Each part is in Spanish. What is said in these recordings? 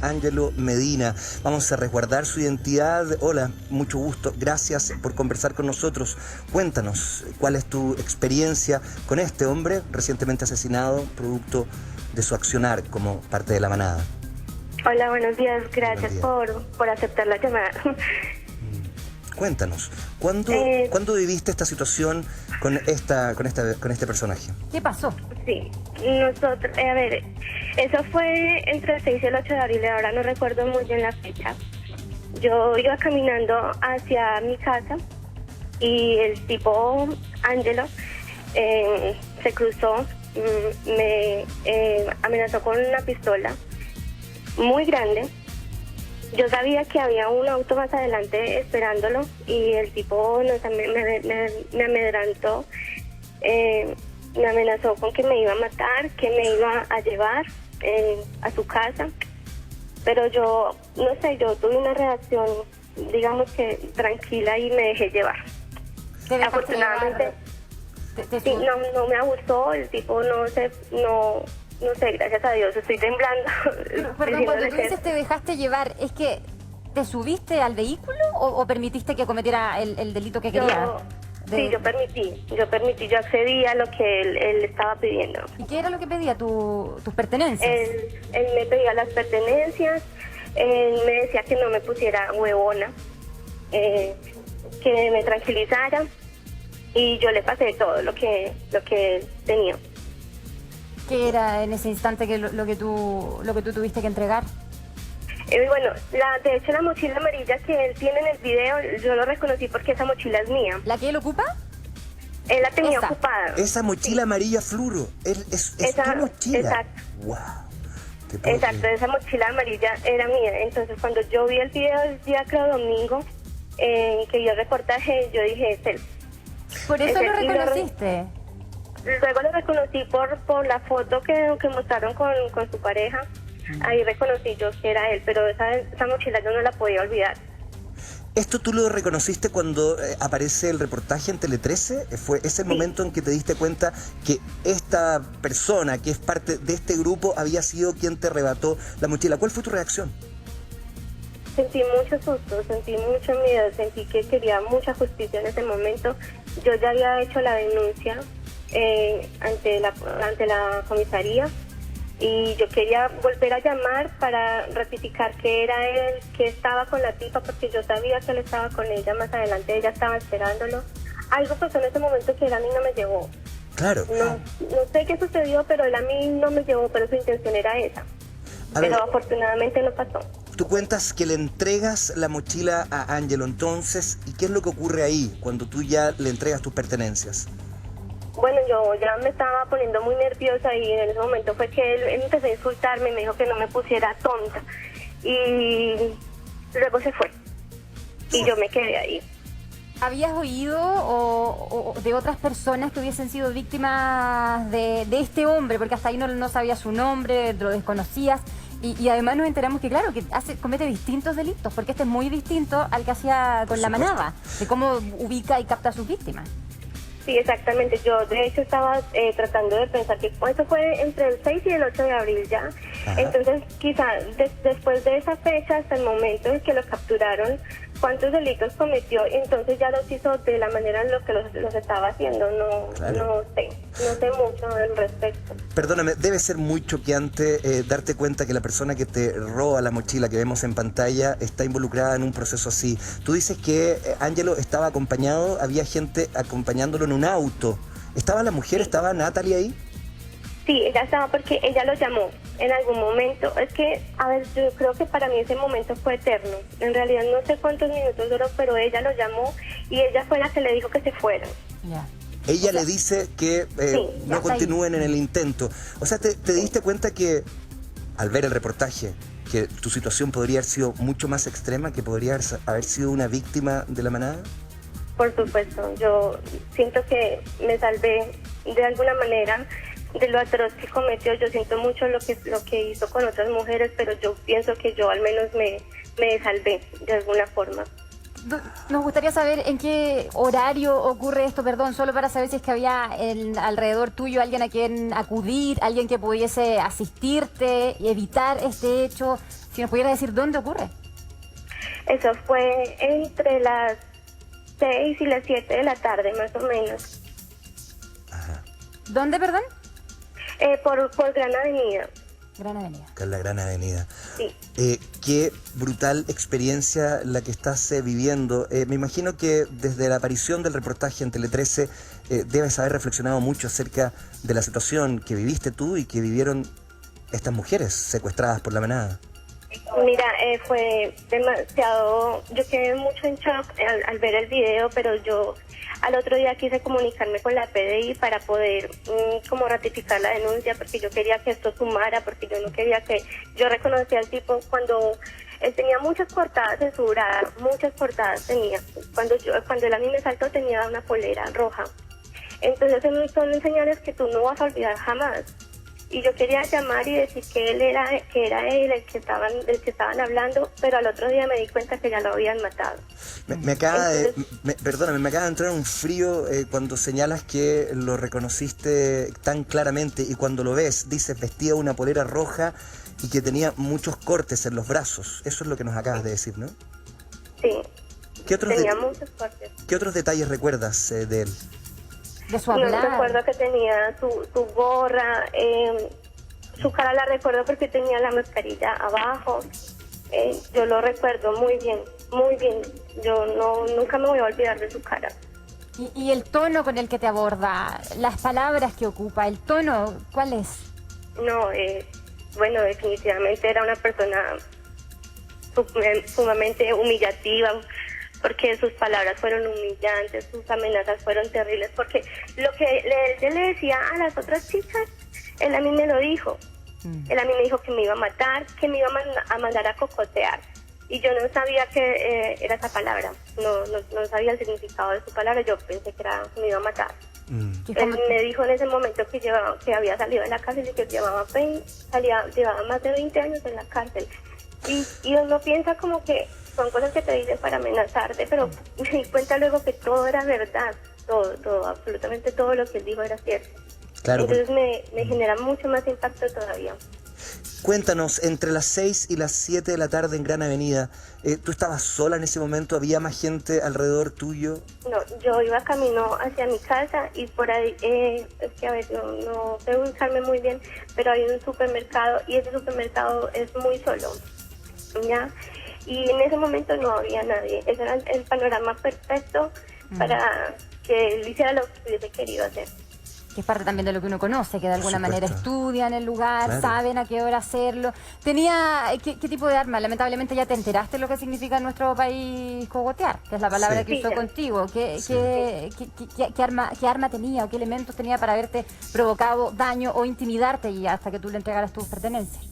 Ángelo Medina. Vamos a resguardar su identidad. Hola, mucho gusto. Gracias por conversar con nosotros. Cuéntanos, ¿cuál es tu experiencia con este hombre recientemente asesinado, producto de su accionar como parte de la manada? Hola, buenos días. Gracias por aceptar la llamada. Cuéntanos, ¿cuándo viviste esta situación con este personaje? ¿Qué pasó? Sí, nosotros, a ver, eso fue entre el 6 y el 8 de abril, ahora no recuerdo muy bien la fecha. Yo iba caminando hacia mi casa y el tipo Ángelo se cruzó, me amenazó con una pistola muy grande. Yo sabía que había un auto más adelante esperándolo y el tipo me amedrentó, me amenazó con que me iba a matar, que me iba a llevar a su casa. Pero yo, no sé, yo tuve una reacción, digamos que tranquila y me dejé llevar. Afortunadamente, sí, no me abusó, el tipo no sé, gracias a Dios, estoy temblando. Perdón, cuando tú dices te dejaste llevar, ¿es que te subiste al vehículo o permitiste que cometiera el delito que quería? Sí, yo permití, yo accedí a lo que él estaba pidiendo. ¿Y qué era lo que pedía? ¿Tus pertenencias? Él me pedía las pertenencias, él me decía que no me pusiera huevona, que me tranquilizara, y yo le pasé todo lo que él tenía. ¿Qué era en ese instante lo que tú tuviste que entregar? Bueno, de hecho la mochila amarilla que él tiene en el video, yo lo reconocí porque esa mochila es mía. ¿La que él ocupa? Él la tenía ocupada. Esa mochila amarilla fluoro, es tu mochila. Exacto. Wow. Exacto, esa mochila amarilla era mía. Entonces cuando yo vi el video el día, creo, domingo, que vi el reportaje, yo dije, es él. ¿Por eso lo reconociste? Luego lo reconocí por la foto que mostraron con su pareja. Ahí reconocí yo que era él, pero esa mochila yo no la podía olvidar. ¿Esto tú lo reconociste cuando aparece el reportaje en Tele 13? ¿Fue ese momento en que te diste cuenta que esta persona, que es parte de este grupo, había sido quien te arrebató la mochila? ¿Cuál fue tu reacción? Sentí mucho susto, sentí mucho miedo, sentí que quería mucha justicia en ese momento. Yo ya había hecho la denuncia ante la comisaría y yo quería volver a llamar para ratificar que era él, que estaba con la tipa, porque yo sabía que él estaba con ella. Más adelante ella estaba esperándolo. Algo pasó en ese momento que él a mí no me llevó. Claro. No sé qué sucedió, pero él a mí no me llevó, pero su intención era esa. Pero afortunadamente no pasó. Tú cuentas que le entregas la mochila a Ángelo entonces, ¿y qué es lo que ocurre ahí cuando tú ya le entregas tus pertenencias? Bueno, yo ya me estaba poniendo muy nerviosa y en ese momento fue que él empezó a insultarme, me dijo que no me pusiera tonta y luego se fue y yo me quedé ahí. ¿Habías oído o de otras personas que hubiesen sido víctimas de este hombre? Porque hasta ahí no sabías su nombre, lo desconocías. Y además nos enteramos que, claro, que comete distintos delitos, porque este es muy distinto al que hacía con la manada, de cómo ubica y capta a sus víctimas. Sí, exactamente. Yo, de hecho, estaba tratando de pensar que eso fue entre el 6 y el 8 de abril ya. Ajá. Entonces, quizá después de esa fecha, hasta el momento en que lo capturaron, cuántos delitos cometió, entonces ya los hizo de la manera en lo que los estaba haciendo. No sé mucho al respecto. Perdóname, debe ser muy choqueante darte cuenta que la persona que te roba la mochila que vemos en pantalla está involucrada en un proceso así. Tú dices que Ángelo estaba acompañado, había gente acompañándolo en un auto. ¿Estaba la mujer, estaba Natalie ahí? Sí, ella estaba porque ella lo llamó en algún momento. Es que, a ver, yo creo que para mí ese momento fue eterno. En realidad no sé cuántos minutos duró, pero ella lo llamó y ella fue la que le dijo que se fuera. Ya. Ella le dice que no continúen en el intento. O sea, ¿te diste cuenta que al ver el reportaje que tu situación podría haber sido mucho más extrema, que podría haber sido una víctima de la manada? Por supuesto, yo siento que me salvé de alguna manera de lo atroz que cometió. Yo siento mucho lo que hizo con otras mujeres, pero yo pienso que yo al menos me salvé de alguna forma. Nos gustaría saber en qué horario ocurre esto, perdón, solo para saber si es que había alrededor tuyo alguien a quien acudir, alguien que pudiese asistirte y evitar este hecho. Si nos pudiera decir dónde ocurre. Eso fue entre las 6 y las 7 de la tarde, más o menos. Ajá. ¿Dónde, perdón? Por Gran Avenida. Gran Avenida. Que es la Gran Avenida. Sí. Qué brutal experiencia la que estás viviendo. Me imagino que desde la aparición del reportaje en Tele 13 debes haber reflexionado mucho acerca de la situación que viviste tú y que vivieron estas mujeres secuestradas por la manada. Mira, fue demasiado, yo quedé mucho en shock al ver el video, pero yo al otro día quise comunicarme con la PDI para poder como ratificar la denuncia, porque yo quería que esto sumara, porque yo no quería que, yo reconocía al tipo cuando él tenía muchas cortadas en su brazo, muchas cortadas tenía, cuando él a mí me saltó tenía una polera roja, entonces son señales que tú no vas a olvidar jamás. Y yo quería llamar y decir que él era él el que estaban hablando, pero al otro día me di cuenta que ya lo habían matado. Me acaba perdóname, me acaba de entrar un frío cuando señalas que lo reconociste tan claramente y cuando lo ves, dices vestía una polera roja y que tenía muchos cortes en los brazos. Eso es lo que nos acabas de decir, ¿no? Sí, tenía muchos cortes. ¿Qué otros detalles recuerdas de él? De su hablar. No recuerdo que tenía su gorra, su cara la recuerdo porque tenía la mascarilla abajo. Yo lo recuerdo muy bien, muy bien. Yo nunca me voy a olvidar de su cara. Y el tono con el que te aborda, las palabras que ocupa, el tono, ¿cuál es? No, bueno, definitivamente era una persona sumamente humillativa, porque sus palabras fueron humillantes, sus amenazas fueron terribles, porque lo que él le decía a las otras chicas, él a mí me lo dijo. Él a mí me dijo que me iba a matar, que me iba a mandar a cocotear. Y yo no sabía que era esa palabra, no sabía el significado de su palabra, yo pensé que me iba a matar. Él me dijo en ese momento que había salido de la cárcel y que llevaba más de 20 años en la cárcel. Y uno piensa como que son cosas que te dicen para amenazarte, pero me di cuenta luego que todo era verdad, todo, absolutamente todo lo que él dijo era cierto. Claro. Entonces me genera mucho más impacto todavía. Cuéntanos, entre las 6 y las 7 de la tarde en Gran Avenida, ¿tú estabas sola en ese momento? ¿Había más gente alrededor tuyo? No, yo iba camino hacia mi casa y por ahí, es que a ver, no sé ubicarme muy bien, pero hay un supermercado y ese supermercado es muy solo, ¿ya? Y en ese momento no había nadie. Ese era el panorama perfecto para que él hiciera lo que hubiese querido hacer. Que es parte también de lo que uno conoce, que de alguna manera estudian el lugar, claro, saben a qué hora hacerlo. ¿Qué tipo de arma? Lamentablemente ya te enteraste lo que significa en nuestro país cogotear, que es la palabra que usó contigo. ¿Qué arma tenía o qué elementos tenía para haberte provocado daño o intimidarte y hasta que tú le entregaras tus pertenencias?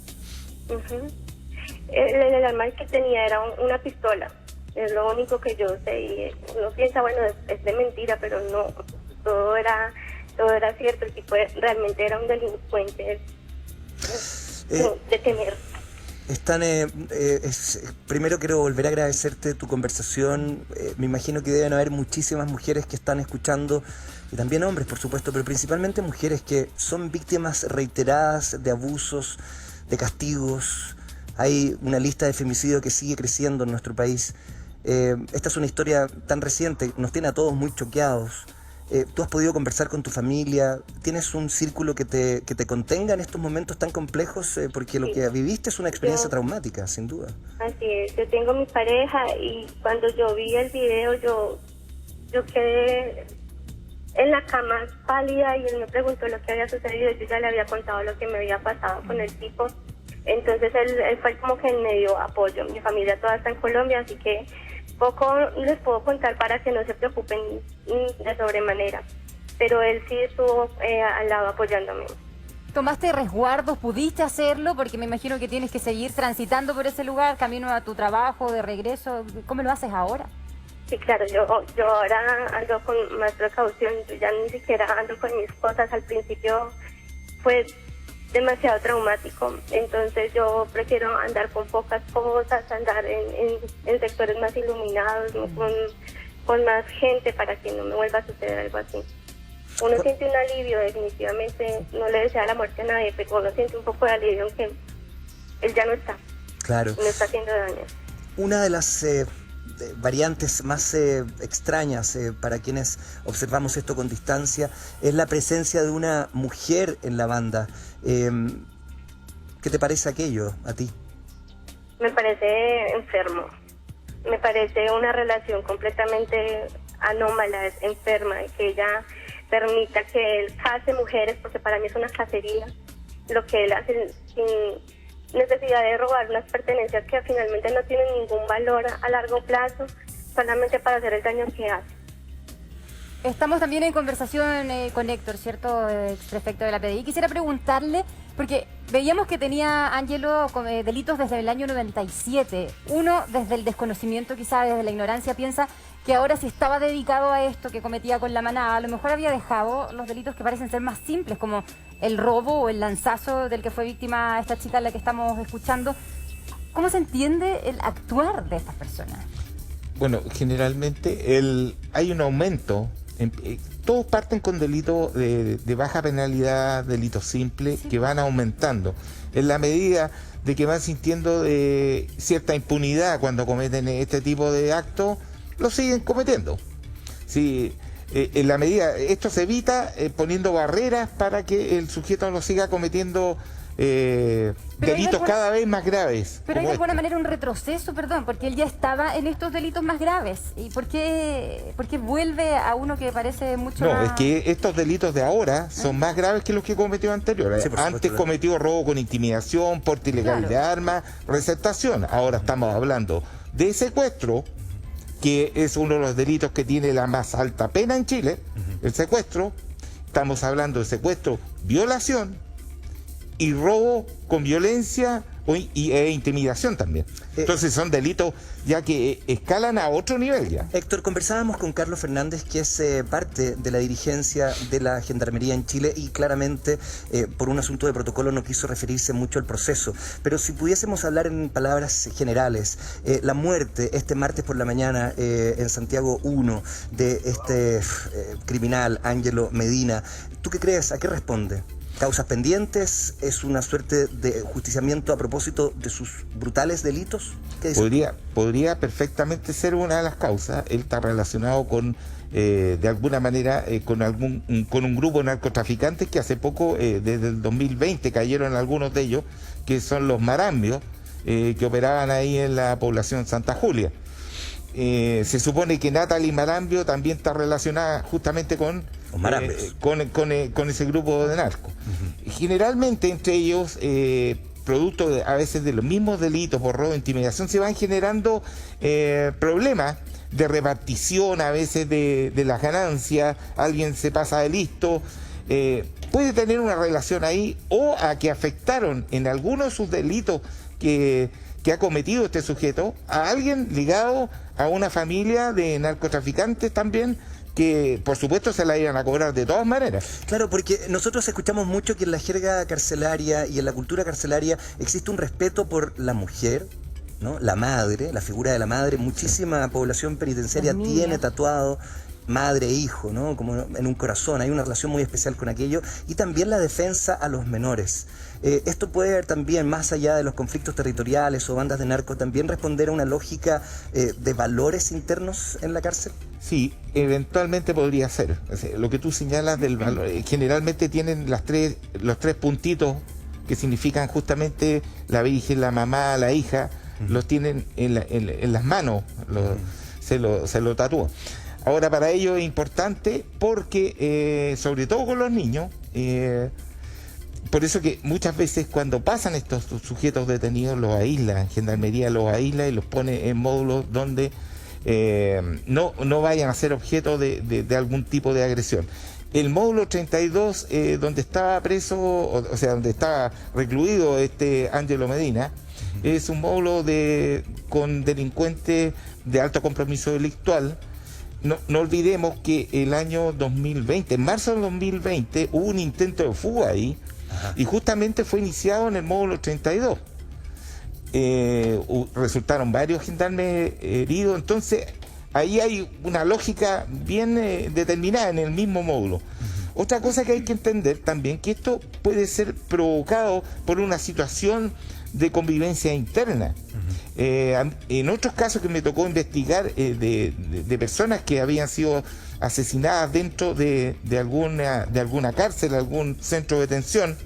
El arma que tenía era una pistola, es lo único que yo sé, y uno piensa, bueno, es de mentira, pero no, todo era cierto, el tipo realmente era un delincuente de temer. Primero quiero volver a agradecerte tu conversación. Me imagino que deben haber muchísimas mujeres que están escuchando, y también hombres, por supuesto, pero principalmente mujeres que son víctimas reiteradas de abusos, de castigos. Hay una lista de femicidios que sigue creciendo en nuestro país. Esta es una historia tan reciente, nos tiene a todos muy choqueados. ¿Tú has podido conversar con tu familia? ¿Tienes un círculo que te contenga en estos momentos tan complejos? Porque lo que viviste es una experiencia traumática, sin duda. Así es, yo tengo mi pareja y cuando yo vi el video yo quedé en la cama pálida y él me preguntó lo que había sucedido. Yo ya le había contado lo que me había pasado con el tipo. Entonces él fue como que me dio apoyo. Mi familia toda está en Colombia, así que poco les puedo contar para que no se preocupen de sobremanera. Pero él sí estuvo al lado apoyándome. ¿Tomaste resguardos? ¿Pudiste hacerlo? Porque me imagino que tienes que seguir transitando por ese lugar, camino a tu trabajo, de regreso. ¿Cómo lo haces ahora? Sí, claro, yo ahora ando con más precaución. Yo ya ni siquiera ando con mis cosas. Al principio fue demasiado traumático, entonces yo prefiero andar con pocas cosas, andar en sectores más iluminados, con más gente, para que no me vuelva a suceder algo así. Uno siente un alivio, definitivamente, no le desea la muerte a nadie, pero uno siente un poco de alivio, aunque él ya no está. Claro. No está haciendo daño. Una de las variantes más extrañas para quienes observamos esto con distancia es la presencia de una mujer en la banda. ¿Qué te parece aquello a ti? Me parece enfermo. Me parece una relación completamente anómala, enferma, que ella permita que él case mujeres, porque para mí es una cacería, lo que él hace sin necesidad de robar unas pertenencias que finalmente no tienen ningún valor a largo plazo, solamente para hacer el daño que hace. Estamos también en conversación con Héctor, ¿cierto? Exprefecto de la PDI. Quisiera preguntarle, porque veíamos que tenía Ángelo delitos desde el año 97. Uno, desde el desconocimiento, quizá desde la ignorancia, piensa que ahora si estaba dedicado a esto que cometía con la manada, a lo mejor había dejado los delitos que parecen ser más simples, como el robo o el lanzazo del que fue víctima esta chica a la que estamos escuchando. ¿Cómo se entiende el actuar de estas personas? Bueno, generalmente hay un aumento. Todos parten con delitos de baja penalidad, delitos simples, sí, que van aumentando. En la medida de que van sintiendo cierta impunidad cuando cometen este tipo de actos, lo siguen cometiendo. Sí, en la medida, esto se evita poniendo barreras para que el sujeto no siga cometiendo delitos cada vez más graves. Pero hay de alguna manera un retroceso, perdón, porque él ya estaba en estos delitos más graves. ¿Y por qué vuelve a uno que parece mucho más...? No, es que estos delitos de ahora son más graves que los que cometió anteriores. Sí, antes cometió robo con intimidación, porte ilegal de armas, receptación. Ahora estamos hablando de secuestro, que es uno de los delitos que tiene la más alta pena en Chile, el secuestro. Estamos hablando de secuestro, violación y robo con violencia e intimidación también. Entonces son delitos ya que escalan a otro nivel ya. Héctor, conversábamos con Carlos Fernández, que es parte de la dirigencia de la Gendarmería en Chile y claramente por un asunto de protocolo no quiso referirse mucho al proceso. Pero si pudiésemos hablar en palabras generales, la muerte este martes por la mañana en Santiago 1 de este criminal, Ángelo Medina, ¿tú qué crees? ¿A qué responde? ¿Causas pendientes? ¿Es una suerte de justiciamiento a propósito de sus brutales delitos? Podría perfectamente ser una de las causas. Él está relacionado con, de alguna manera, con un grupo de narcotraficantes que hace poco, desde el 2020, cayeron algunos de ellos, que son los marambios, que operaban ahí en la población Santa Julia. Se supone que Natalie Marambio también está relacionada justamente con ese grupo de narcos. Generalmente entre ellos, producto a veces de los mismos delitos por robo e intimidación, se van generando problemas de repartición a veces de las ganancias. Alguien se pasa de listo, puede tener una relación ahí, o a que afectaron en algunos de sus delitos que ha cometido este sujeto a alguien ligado a una familia de narcotraficantes también, que por supuesto se la iban a cobrar de todas maneras. Claro, porque nosotros escuchamos mucho que en la jerga carcelaria y en la cultura carcelaria existe un respeto por la mujer, ¿no? La madre, la figura de la madre. Muchísima población penitenciaria tiene tatuado madre e hijo, ¿no? Como en un corazón, hay una relación muy especial con aquello, y también la defensa a los menores. Esto puede también, más allá de los conflictos territoriales o bandas de narco, también responder a una lógica de valores internos en la cárcel. Sí, eventualmente podría ser. O sea, lo que tú señalas del valor, generalmente tienen los tres puntitos que significan justamente la virgen, la mamá, la hija, los tienen en las manos, se lo tatúan. Ahora, para ello es importante porque, sobre todo con los niños, por eso que muchas veces cuando pasan estos sujetos detenidos los aísla, Gendarmería los aísla y los pone en módulos donde no vayan a ser objeto de algún tipo de agresión. El módulo 32, donde estaba preso, o sea, donde estaba recluido este Ángelo Medina, es un módulo con delincuentes de alto compromiso delictual. No olvidemos que el año 2020, en marzo del 2020, hubo un intento de fuga ahí, y justamente fue iniciado en el módulo 32. Resultaron varios gendarmes heridos, entonces ahí hay una lógica bien determinada en el mismo módulo. Otra cosa que hay que entender también, que esto puede ser provocado por una situación de convivencia interna. En otros casos que me tocó investigar de personas que habían sido asesinadas dentro de alguna cárcel, algún centro de detención,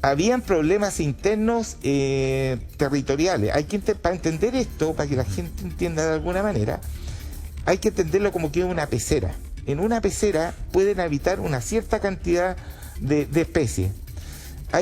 habían problemas internos territoriales. Para entender esto, para que la gente entienda de alguna manera, hay que entenderlo como que es una pecera. En una pecera pueden habitar una cierta cantidad de especies.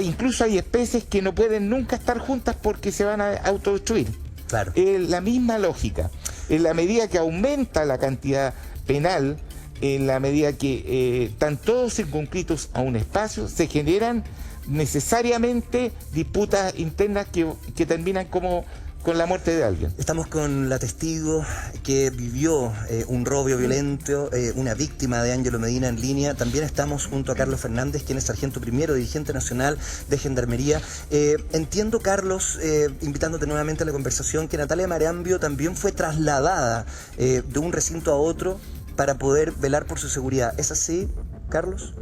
Incluso hay especies que no pueden nunca estar juntas porque se van a autodestruir. Claro. La misma lógica. En la medida que aumenta la cantidad penal, en la medida que están todos circunscritos a un espacio, se generan necesariamente disputas internas que terminan como con la muerte de alguien. Estamos con la testigo que vivió un robo violento, una víctima de Ángelo Medina en línea. También estamos junto a Carlos Fernández, quien es sargento primero, dirigente nacional de Gendarmería. Entiendo, Carlos, invitándote nuevamente a la conversación, que Natalia Marambio también fue trasladada de un recinto a otro para poder velar por su seguridad. ¿Es así, Carlos?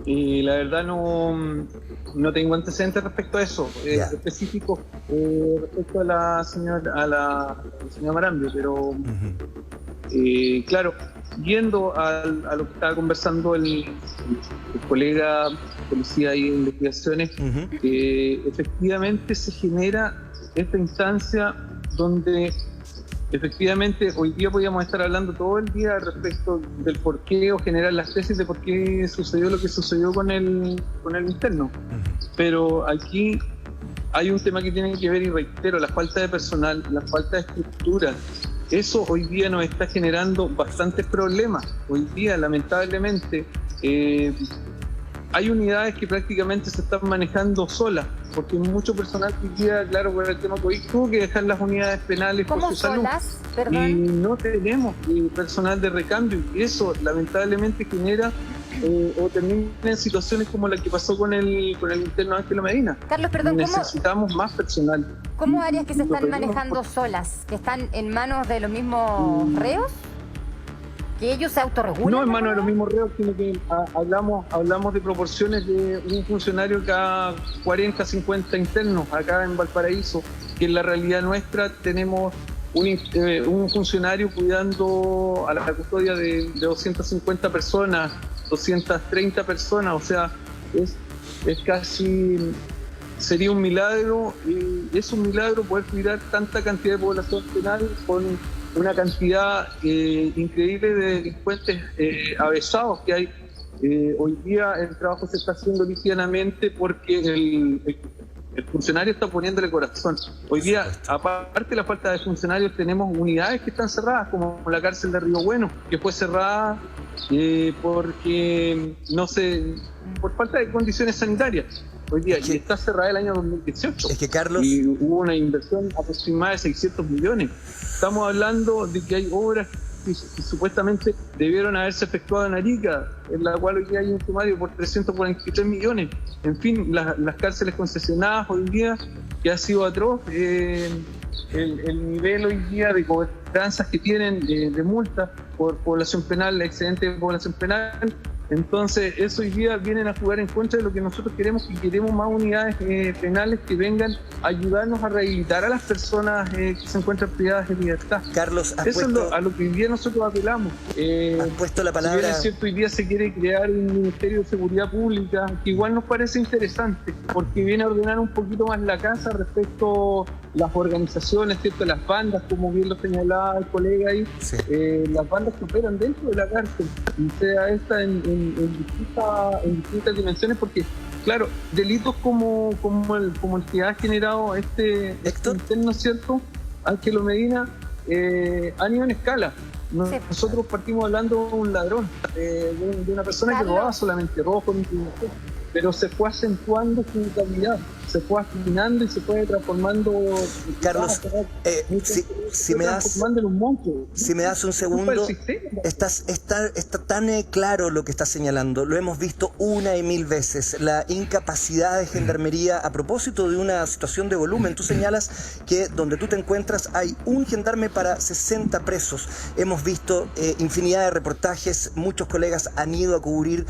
Y la verdad no tengo antecedentes respecto a eso, específico respecto a la señora Marambio, pero claro, yendo a lo que estaba conversando el colega policía y de investigaciones, efectivamente se genera esta instancia donde efectivamente hoy día podríamos estar hablando todo el día respecto del por qué, o generar las tesis de por qué sucedió lo que sucedió con el interno. Pero aquí hay un tema que tiene que ver, y reitero, la falta de personal, la falta de estructura. Eso hoy día nos está generando bastantes problemas. Hoy día, lamentablemente, hay unidades que prácticamente se están manejando solas, porque mucho personal que queda, claro, por el tema COVID, tuvo que dejar las unidades penales por su salud. Y no tenemos personal de recambio, y eso lamentablemente genera o termina en situaciones como la que pasó con el interno Ángelo Medina. Carlos, perdón, necesitamos más personal. ¿Cómo áreas que se están manejando solas, que están en manos de los mismos reos? ¿Que ellos se autorregulan? No en manos de los mismos reos, sino que hablamos de proporciones de un funcionario cada 40, 50 internos acá en Valparaíso, que en la realidad nuestra tenemos un funcionario cuidando a la custodia de 250 personas, 230 personas, o sea, es casi... Sería un milagro, y es un milagro poder cuidar tanta cantidad de población penal con una cantidad increíble de delincuentes avesados que hay. Hoy día el trabajo se está haciendo livianamente porque el funcionario está poniéndole corazón. Hoy día, aparte de la falta de funcionarios, tenemos unidades que están cerradas, como la cárcel de Río Bueno, que fue cerrada porque por falta de condiciones sanitarias. Hoy día, y está cerrada el año 2018. Es que, Carlos, y hubo una inversión aproximada de 600 millones. Estamos hablando de que hay obras que supuestamente debieron haberse efectuado en Arica, en la cual hoy día hay un sumario por 343 millones. En fin, las cárceles concesionadas hoy día, que ha sido atroz, el nivel hoy día de cobranzas que tienen de multas por población penal, excedente de población penal. Entonces, eso hoy día vienen a jugar en contra de lo que nosotros queremos, y queremos más unidades penales que vengan a ayudarnos a rehabilitar a las personas que se encuentran privadas de libertad. Carlos, eso es a lo que hoy día nosotros apelamos. Has puesto la palabra... Si bien es cierto, hoy día se quiere crear un Ministerio de Seguridad Pública, que igual nos parece interesante, porque viene a ordenar un poquito más la casa respecto a las organizaciones, ¿cierto? Las bandas, como bien lo señalaba el colega ahí, sí. Las bandas que operan dentro de la cárcel, y sea esta en distintas dimensiones, porque claro, delitos como el que ha generado este interno, ¿cierto? Ángelo Medina, han ido en escala. Nosotros partimos hablando de un ladrón, de una persona que robaba solamente, robó con intimidación, pero se fue acentuando su brutalidad. se fue afinando y se fue transformando. Carlos, si me das un segundo, está tan claro lo que estás señalando, lo hemos visto una y mil veces, la incapacidad de Gendarmería a propósito de una situación de volumen. Tú señalas que donde tú te encuentras hay un gendarme para 60 presos. Hemos visto infinidad de reportajes, muchos colegas han ido a cubrir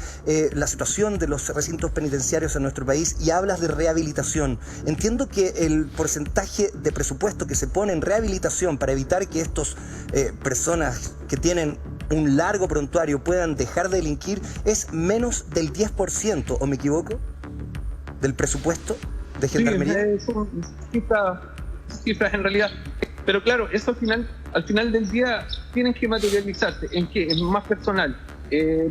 la situación de los recintos penitenciarios en nuestro país y hablas de rehabilitación. Entiendo que el porcentaje de presupuesto que se pone en rehabilitación para evitar que estos personas que tienen un largo prontuario puedan dejar de delinquir es menos del 10%, ¿o me equivoco? ¿Del presupuesto de Gendarmería? Sí, son cifras en realidad. Pero claro, eso al final del día tienen que materializarse. ¿En qué? En más personal.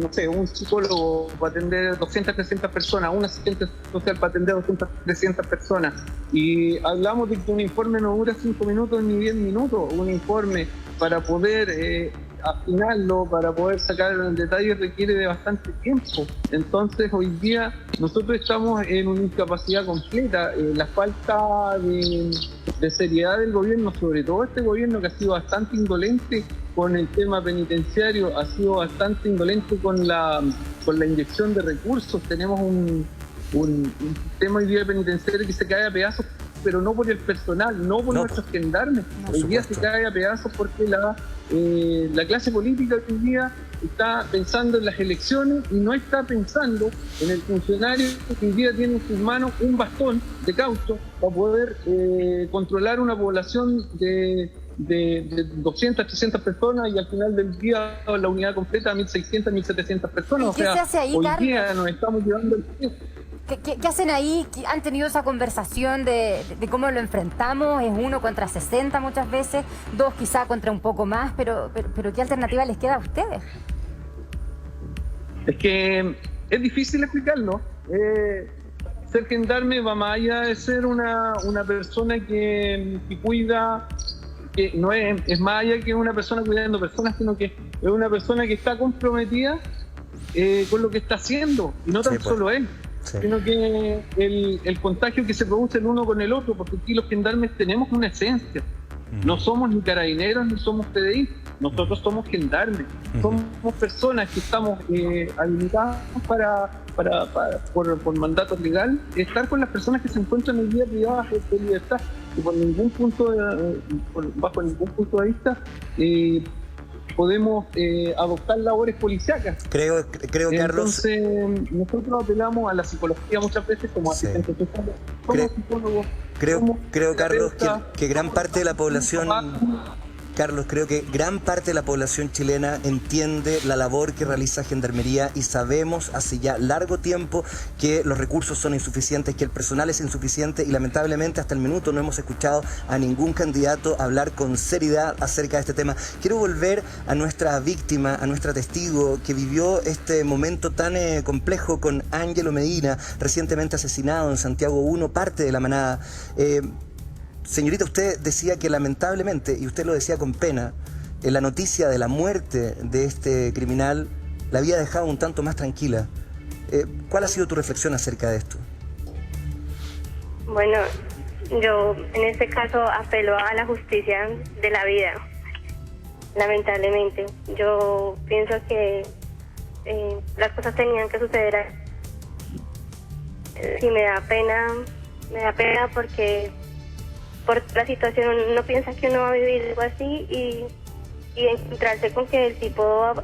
No sé, un psicólogo para atender 200, 300 personas, un asistente social para atender 200, 300 personas. Y hablamos de que un informe no dura 5 minutos ni 10 minutos. Un informe para poder afinarlo, para poder sacar el detalle requiere de bastante tiempo. Entonces hoy día nosotros estamos en una incapacidad completa. La falta de seriedad del gobierno, sobre todo este gobierno que ha sido bastante indolente con el tema penitenciario, ha sido bastante indolente con la inyección de recursos. Tenemos un sistema hoy día penitenciario que se cae a pedazos, pero no por el personal, no por nuestros gendarmes. Hoy día se cae a pedazos porque la clase política hoy día está pensando en las elecciones y no está pensando en el funcionario que hoy día tiene en sus manos un bastón de caucho para poder controlar una población de 200, 300 personas y al final del día la unidad completa a 1.600, 1.700 personas. ¿Y qué se hace ahí, hoy Carlos? día nos estamos llevando el tiempo. ¿Qué hacen ahí? ¿Han tenido esa conversación de cómo lo enfrentamos? ¿Es 1 contra 60 muchas veces? 2 quizá contra un poco más, pero ¿qué alternativa les queda a ustedes? Es que es difícil explicarlo. Ser gendarme va más allá de ser una persona que cuida, que no es más allá que una persona cuidando personas, sino que es una persona que está comprometida con lo que está haciendo, y no tan solo él. Sí. Sino que el contagio que se produce el uno con el otro, porque aquí los gendarmes tenemos una esencia. No somos ni carabineros ni somos PDI, nosotros somos gendarmes. Somos personas que estamos habilitadas por mandato legal, estar con las personas que se encuentran hoy día privadas de libertad, y bajo ningún punto de vista podemos adoptar labores policíacas. Creo, Carlos. Entonces, nosotros apelamos a la psicología muchas veces como asistentes sociales, como psicólogos. Creo, Carlos, que gran parte de la población... Carlos, creo que gran parte de la población chilena entiende la labor que realiza Gendarmería y sabemos hace ya largo tiempo que los recursos son insuficientes, que el personal es insuficiente y lamentablemente hasta el minuto no hemos escuchado a ningún candidato hablar con seriedad acerca de este tema. Quiero volver a nuestra víctima, a nuestra testigo que vivió este momento tan complejo con Ángelo Medina, recientemente asesinado en Santiago 1, parte de la manada. Señorita, usted decía que lamentablemente, y usted lo decía con pena, la noticia de la muerte de este criminal la había dejado un tanto más tranquila. ¿Cuál ha sido tu reflexión acerca de esto? Bueno, yo en este caso apelo a la justicia de la vida, lamentablemente. Yo pienso que las cosas tenían que suceder así. Sí, me da pena porque por la situación uno piensa que uno va a vivir algo así y encontrarse con que el tipo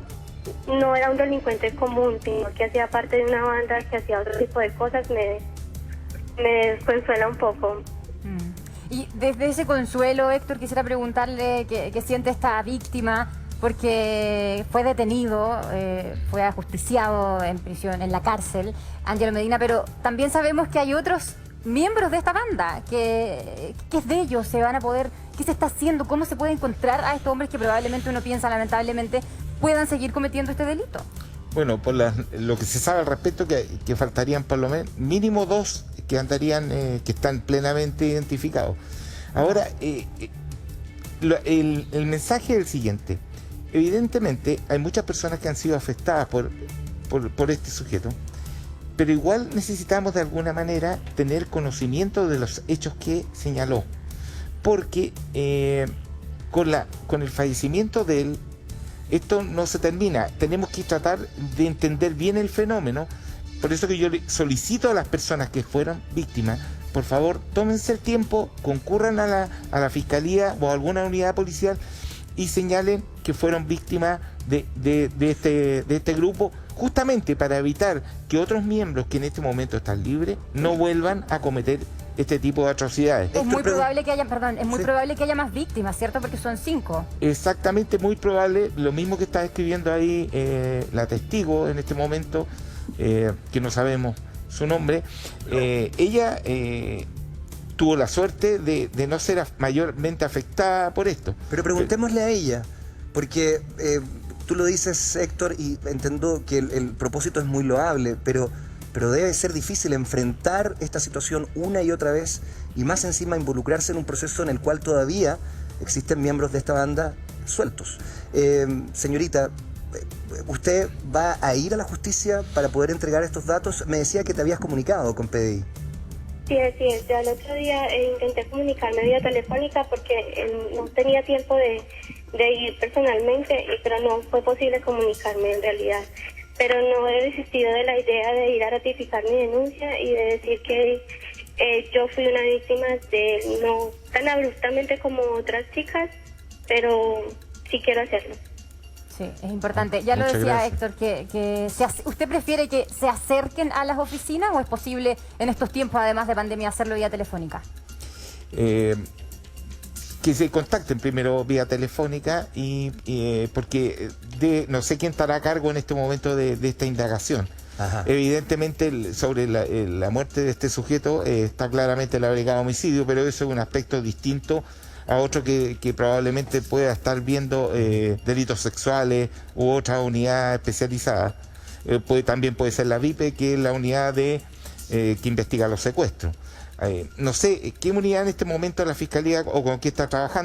no era un delincuente común, sino que hacía parte de una banda que hacía otro tipo de cosas, me desconsuela un poco. Y desde ese consuelo, Héctor, quisiera preguntarle qué siente esta víctima, porque fue detenido, fue ajusticiado en prisión, en la cárcel, Ángelo Medina, pero también sabemos que hay otros miembros de esta banda, ¿qué es de ellos? ¿Se van a poder, qué se está haciendo? ¿Cómo se puede encontrar a estos hombres que probablemente uno piensa, lamentablemente, puedan seguir cometiendo este delito? Bueno, por lo que se sabe al respecto, que faltarían por lo menos mínimo 2 que andarían, que están plenamente identificados. Ahora, el mensaje es el siguiente. Evidentemente, hay muchas personas que han sido afectadas por este sujeto. pero igual necesitamos de alguna manera tener conocimiento de los hechos que señaló, porque con el fallecimiento de él, esto no se termina. Tenemos que tratar de entender bien el fenómeno. Por eso que yo solicito a las personas que fueron víctimas, por favor, tómense el tiempo, concurran a la fiscalía o a alguna unidad policial y señalen que fueron víctimas de este grupo, justamente para evitar que otros miembros que en este momento están libres no vuelvan a cometer este tipo de atrocidades. Es muy probable que haya, muy probable que haya más víctimas, ¿cierto? Porque son 5. Exactamente, muy probable. Lo mismo que está escribiendo ahí la testigo en este momento, que no sabemos su nombre. Ella tuvo la suerte de no ser mayormente afectada por esto. Pero preguntémosle a ella, porque tú lo dices, Héctor, y entiendo que el propósito es muy loable, pero debe ser difícil enfrentar esta situación una y otra vez, y más encima involucrarse en un proceso en el cual todavía existen miembros de esta banda sueltos. Señorita, ¿usted va a ir a la justicia para poder entregar estos datos? Me decía que te habías comunicado con PDI. Sí, así es. Ya el otro día intenté comunicarme vía telefónica porque no tenía tiempo de ir personalmente, pero no fue posible comunicarme en realidad. Pero no he desistido de la idea de ir a ratificar mi denuncia y de decir que yo fui una víctima de no tan abruptamente como otras chicas, pero sí quiero hacerlo. Sí, es importante. Ya lo decía Héctor, que ¿usted prefiere que se acerquen a las oficinas o es posible en estos tiempos, además de pandemia, hacerlo vía telefónica? Que se contacten primero vía telefónica porque no sé quién estará a cargo en este momento de esta indagación. Ajá. Evidentemente sobre la muerte de este sujeto está claramente la brigada de homicidio, pero eso es un aspecto distinto a otro que probablemente pueda estar viendo delitos sexuales u otra unidad especializada. También puede ser la VIPE, que es la unidad que investiga los secuestros. No sé qué unidad en este momento la Fiscalía o con qué está trabajando.